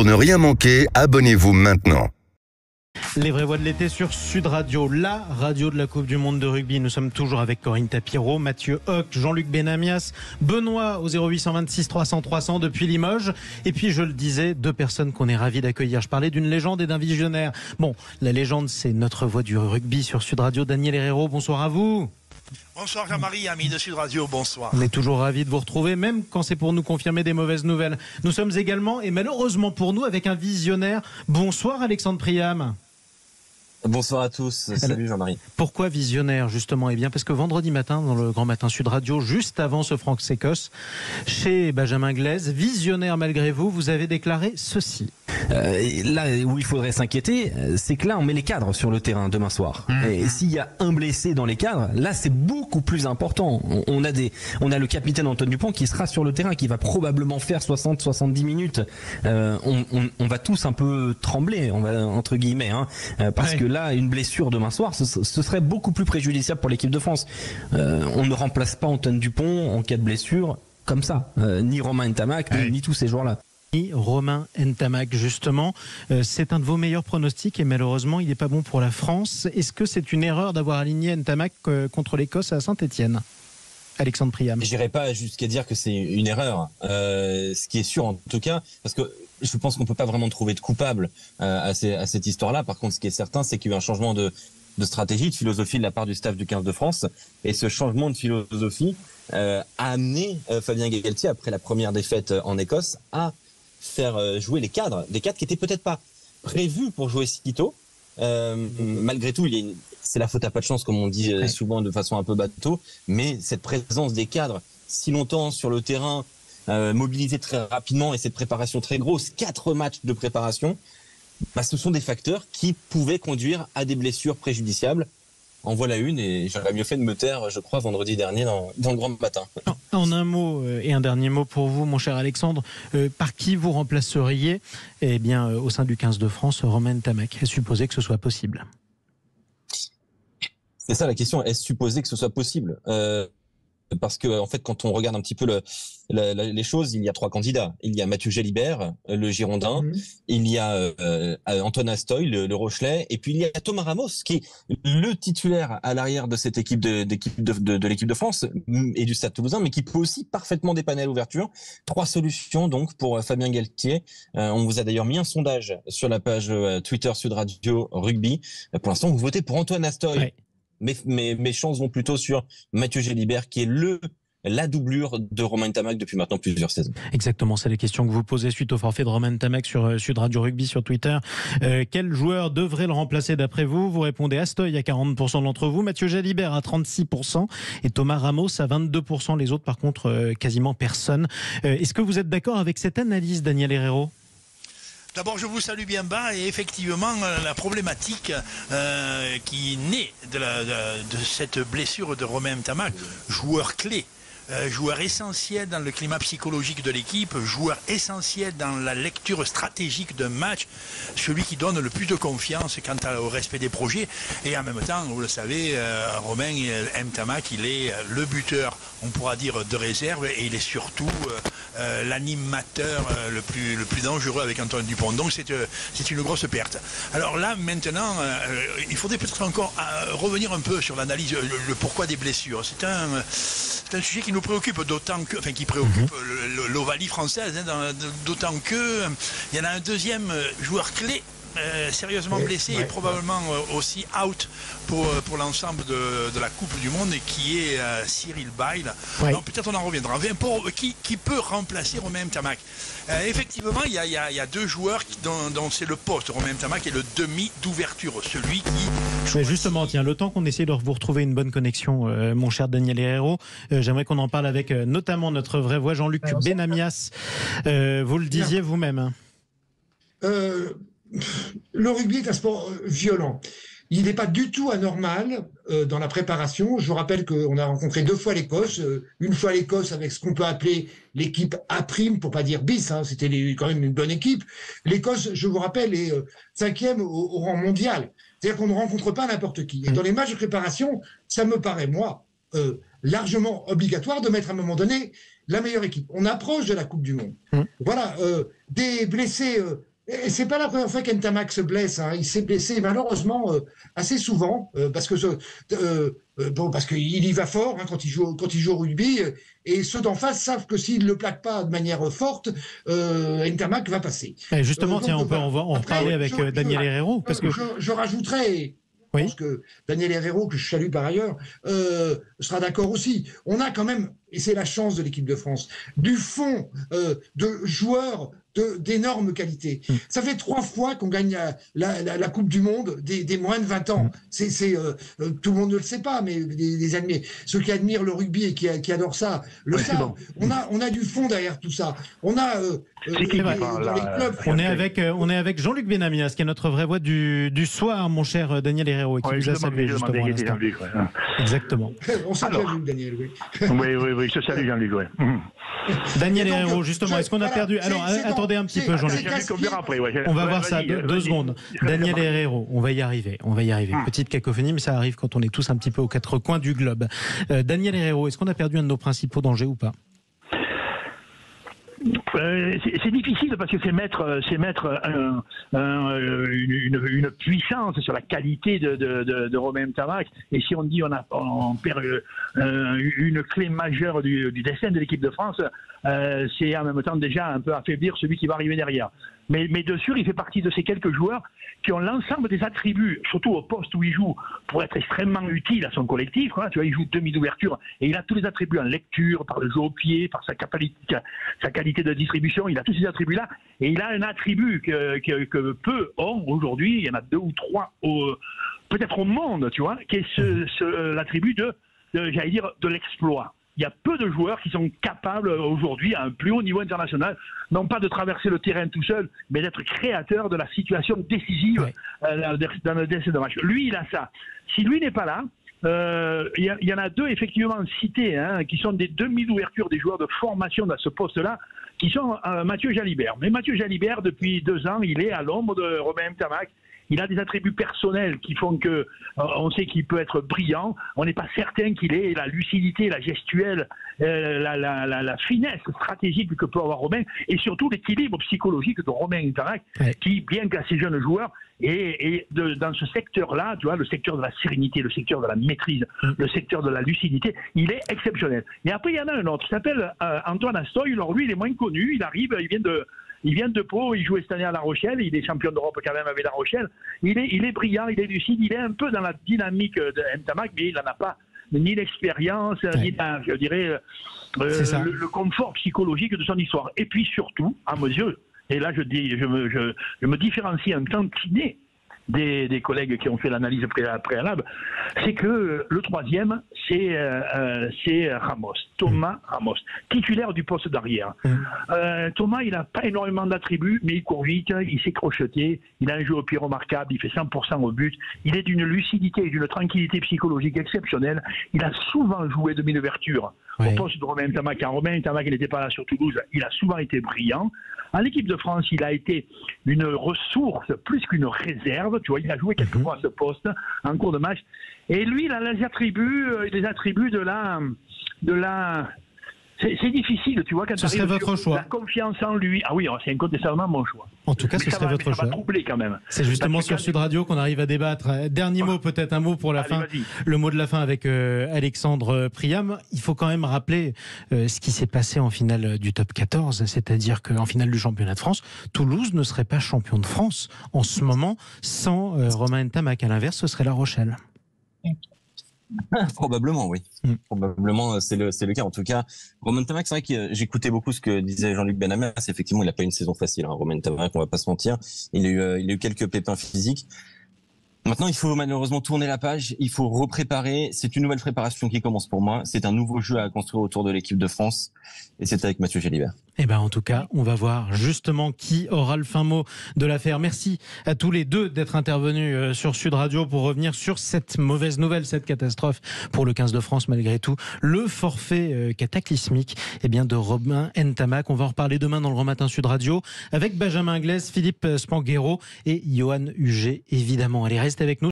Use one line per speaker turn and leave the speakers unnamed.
Pour ne rien manquer, abonnez-vous maintenant.
Les vraies voix de l'été sur Sud Radio, la radio de la Coupe du Monde de rugby. Nous sommes toujours avec Corinne Tapiro, Mathieu Hoc, Jean-Luc Benamias, Benoît au 0826 300 300 depuis Limoges. Et puis je le disais, deux personnes qu'on est ravis d'accueillir. Je parlais d'une légende et d'un visionnaire. Bon, la légende, c'est notre voix du rugby sur Sud Radio, Daniel Herrero. Bonsoir à vous.
Bonsoir Jean-Marie, ami de Sud Radio, bonsoir.
On est toujours ravis de vous retrouver, même quand c'est pour nous confirmer des mauvaises nouvelles. Nous sommes également, et malheureusement pour nous, avec un visionnaire. Bonsoir Alexandre Priam.
Bonsoir à tous, salut Jean-Marie.
Pourquoi visionnaire justement? Eh bien parce que vendredi matin, dans le Grand Matin Sud Radio, juste avant ce France-Écosse, chez Benjamin Glaise, visionnaire malgré vous, vous avez déclaré ceci.
Là où il faudrait s'inquiéter, c'est que là on met les cadres sur le terrain demain soir. Et s'il y a un blessé dans les cadres, là c'est beaucoup plus important. On a le capitaine Antoine Dupont qui sera sur le terrain, qui va probablement faire 60-70 minutes. On va tous un peu trembler, on va entre guillemets, parce que là une blessure demain soir, ce serait beaucoup plus préjudiciable pour l'équipe de France. On ne remplace pas Antoine Dupont en cas de blessure comme ça, ni Romain Ntamak, ni tous ces joueurs-là.
Romain Ntamak, justement, c'est un de vos meilleurs pronostics et malheureusement il n'est pas bon pour la France. Est-ce que c'est une erreur d'avoir aligné Ntamak contre l'Écosse à Saint-Etienne? Alexandre Priam.
Je n'irai pas jusqu'à dire que c'est une erreur. Ce qui est sûr en tout cas, parce que je pense qu'on ne peut pas vraiment trouver de coupable à cette histoire-là. Par contre, ce qui est certain, c'est qu'il y a eu un changement de stratégie, de philosophie de la part du staff du 15 de France. Et ce changement de philosophie a amené Fabien Galtier, après la première défaite en Écosse, à faire jouer les cadres, des cadres qui étaient peut-être pas prévus pour jouer si tôt. Malgré tout, c'est la faute à pas de chance, comme on dit souvent de façon un peu bateau, mais cette présence des cadres si longtemps sur le terrain, mobilisés très rapidement, et cette préparation très grosse, 4 matchs de préparation, ce sont des facteurs qui pouvaient conduire à des blessures préjudiciables. En voilà une, et j'aurais mieux fait de me taire, je crois, vendredi dernier dans le Grand Matin.
En un mot, et un dernier mot pour vous, mon cher Alexandre, par qui vous remplaceriez, eh bien, au sein du 15 de France, Romain Ntamak? Supposé que ce soit possible.
C'est ça la question, est-ce supposé que ce soit possible? Parce que en fait, quand on regarde un petit peu les choses, il y a 3 candidats. Il y a Mathieu Jalibert, le Girondin, il y a Antoine Astoy, le Rochelais, et puis il y a Thomas Ramos, qui est le titulaire à l'arrière de cette équipe de l'équipe de France et du Stade Toulousain, mais qui peut aussi parfaitement dépanner à l'ouverture. 3 solutions donc pour Fabien Galtier. On vous a d'ailleurs mis un sondage sur la page Twitter Sud Radio Rugby. Pour l'instant, vous votez pour Antoine Astoy. Ouais. Mais mes chances vont plutôt sur Mathieu Jalibert, qui est la doublure de Romain Ntamak depuis maintenant plusieurs saisons.
Exactement, c'est la question que vous posez suite au forfait de Romain Ntamak sur Sud Radio Rugby sur Twitter. Quel joueur devrait le remplacer d'après vous? Vous répondez Astoy à 40% d'entre vous, Mathieu Jalibert à 36% et Thomas Ramos à 22%. Les autres, par contre, quasiment personne. Est-ce que vous êtes d'accord avec cette analyse, Daniel Herrero?
D'abord, je vous salue bien bas, et effectivement, la problématique qui naît de cette blessure de Romain Ntamak, joueur clé, joueur essentiel dans le climat psychologique de l'équipe, joueur essentiel dans la lecture stratégique d'un match, celui qui donne le plus de confiance quant au respect des projets. Et en même temps, vous le savez, Romain Ntamak, il est le buteur, on pourra dire, de réserve, et il est surtout l'animateur le plus dangereux avec Antoine Dupont. Donc c'est une grosse perte. Alors là, maintenant, il faudrait peut-être encore revenir un peu sur l'analyse, le pourquoi des blessures. C'est un sujet qui nous préoccupe, qui préoccupe l'Ovalie française, d'autant que il y en a un deuxième joueur clé sérieusement blessé et probablement aussi out pour l'ensemble de la Coupe du Monde, et qui est Cyril Baille. Donc peut-être on en reviendra. Qui peut remplacer Romain Ntamak? Effectivement, il y a 2 joueurs dont c'est le poste. Romain Ntamak est le demi d'ouverture, celui qui...
Mais justement, tiens, le temps qu'on essaie de vous retrouver une bonne connexion, mon cher Daniel Herrero, j'aimerais qu'on en parle avec notamment notre vraie voix, Jean-Luc Benamias. Vous le disiez vous-même.
Le rugby est un sport violent. Il n'est pas du tout anormal dans la préparation. Je vous rappelle qu'on a rencontré 2 fois l'Écosse. Une fois l'Écosse avec ce qu'on peut appeler l'équipe A', pour pas dire bis. C'était quand même une bonne équipe. L'Écosse, je vous rappelle, est 5e au rang mondial. C'est-à-dire qu'on ne rencontre pas n'importe qui. Et dans les matchs de préparation, ça me paraît, moi, largement obligatoire de mettre à un moment donné la meilleure équipe. On approche de la Coupe du Monde. Voilà, des blessés Et c'est pas la première fois qu'Ntamak se blesse. Hein. Il s'est blessé malheureusement assez souvent parce qu'il y va fort hein, quand il joue au rugby. Et ceux d'en face savent que s'il ne le plaque pas de manière forte, Ntamak va passer.
Et justement, tiens, on va en reparler avec Daniel Herrero. Parce que
je rajouterais. Je pense que Daniel Herrero, que je salue par ailleurs, sera d'accord aussi. On a quand même, et c'est la chance de l'équipe de France, du fond de joueurs d'énorme qualité. Ça fait 3 fois qu'on gagne la Coupe du Monde des moins de 20 ans. Tout le monde ne le sait pas, mais ceux qui admirent le rugby et qui adorent ça le savent. Bon. On a du fond derrière tout ça. On a dans les clubs.
On est avec Jean-Luc Benamias, qui est notre vraie voix du soir, mon cher Daniel Herrero, et qui nous a salué justement. Exactement.
On salue Jean-Luc, Daniel, oui.
Oui, je salue Jean-Luc, oui.
Daniel Herrero, justement, est-ce qu'on a perdu... Alors, attendez un petit peu, Jean-Luc. On va voir ça, 2 secondes. Daniel Herrero, on va y arriver. Petite cacophonie, mais ça arrive quand on est tous un petit peu aux 4 coins du globe. Daniel Herrero, est-ce qu'on a perdu un de nos principaux dangers ou pas?
C'est difficile parce que c'est mettre une puissance sur la qualité de Romain Ntamak. Et si on dit on perd une clé majeure du destin de l'équipe de France, c'est en même temps déjà un peu affaiblir celui qui va arriver derrière. Mais de sûr, il fait partie de ces quelques joueurs qui ont l'ensemble des attributs, surtout au poste où il joue, pour être extrêmement utile à son collectif. Hein. Tu vois, il joue demi d'ouverture et il a tous les attributs en lecture, par le jeu au pied, par sa qualité de distribution. Il a tous ces attributs-là. Et il a un attribut que peu ont aujourd'hui. Il y en a 2 ou 3 peut-être au monde, tu vois, qui est l'attribut j'allais dire, de l'exploit. Il y a peu de joueurs qui sont capables aujourd'hui, à un plus haut niveau international, non pas de traverser le terrain tout seul, mais d'être créateurs de la situation décisive dans le destin de match. Lui, il a ça. Si lui n'est pas là, il y en a 2 effectivement cités, hein, qui sont des demi d'ouverture des joueurs de formation dans ce poste-là, qui sont Mathieu Jalibert. Mais Mathieu Jalibert, depuis 2 ans, il est à l'ombre de Romain Ntamak. Il a des attributs personnels qui font que on sait qu'il peut être brillant. On n'est pas certain qu'il ait la lucidité, la gestuelle, la finesse stratégique que peut avoir Romain, et surtout l'équilibre psychologique de Romain Ntamak, qui, bien qu'assez jeune joueur, et dans ce secteur-là, tu vois, le secteur de la sérénité, le secteur de la maîtrise, le secteur de la lucidité, il est exceptionnel. Et après, il y en a un autre, il s'appelle Antoine Astoy. Alors lui, il est moins connu, il arrive, il vient de Pau, il jouait cette année à La Rochelle, il est champion d'Europe quand même avec La Rochelle. Il est brillant, il est lucide, il est un peu dans la dynamique de Ntamak, mais il n'en a pas ni l'expérience, ni je dirais, le confort psychologique de son histoire. Et puis surtout, à mes yeux, et là je me différencie un tantinet des collègues qui ont fait l'analyse préalable, c'est que le 3e, c'est Ramos, Thomas Ramos, titulaire du poste d'arrière. Thomas, il n'a pas énormément d'attributs, mais il court vite, il sait crocheter, il a un jeu au pied remarquable, il fait 100% au but, il est d'une lucidité et d'une tranquillité psychologique exceptionnelle. Il a souvent joué demi-ouverture au poste de Romain Ntamak. Quand Romain Ntamak n'était pas là sur Toulouse, il a souvent été brillant. En équipe de France, il a été une ressource plus qu'une réserve. Tu vois, il a joué quelques fois à ce poste en cours de match. Et lui, il a les attributs de la. C'est difficile, tu vois, quand
ce serait votre choix.
La confiance en lui. Ah oui, c'est incontestablement mon choix.
En tout cas, ce serait votre choix.
Ça va troubler quand même.
C'est justement sur Sud Radio qu'on arrive à débattre. Dernier mot, peut-être un mot pour la fin. Le mot de la fin avec Alexandre Priam. Il faut quand même rappeler ce qui s'est passé en finale du top 14, c'est-à-dire qu'en finale du championnat de France, Toulouse ne serait pas champion de France en ce moment sans Romain Ntamak. À l'inverse, ce serait La Rochelle.
Probablement, oui. Probablement, c'est le cas. En tout cas, Romain Ntamak, c'est vrai que j'écoutais beaucoup ce que disait Jean-Luc Benamias. Effectivement, il n'a pas eu une saison facile, hein, Romain Ntamak, on va pas se mentir. Il a eu quelques pépins physiques. Maintenant, il faut malheureusement tourner la page. Il faut repréparer. C'est une nouvelle préparation qui commence pour moi. C'est un nouveau jeu à construire autour de l'équipe de France. Et c'est avec Mathieu Jalibert.
Eh ben, en tout cas, on va voir justement qui aura le fin mot de l'affaire. Merci à tous les 2 d'être intervenus sur Sud Radio pour revenir sur cette mauvaise nouvelle, cette catastrophe pour le 15 de France malgré tout. Le forfait cataclysmique de Romain Ntamak. On va en reparler demain dans le Grand Matin Sud Radio avec Benjamin Anglaise, Philippe Spanghero et Johan Huget, évidemment. Allez, restez avec nous.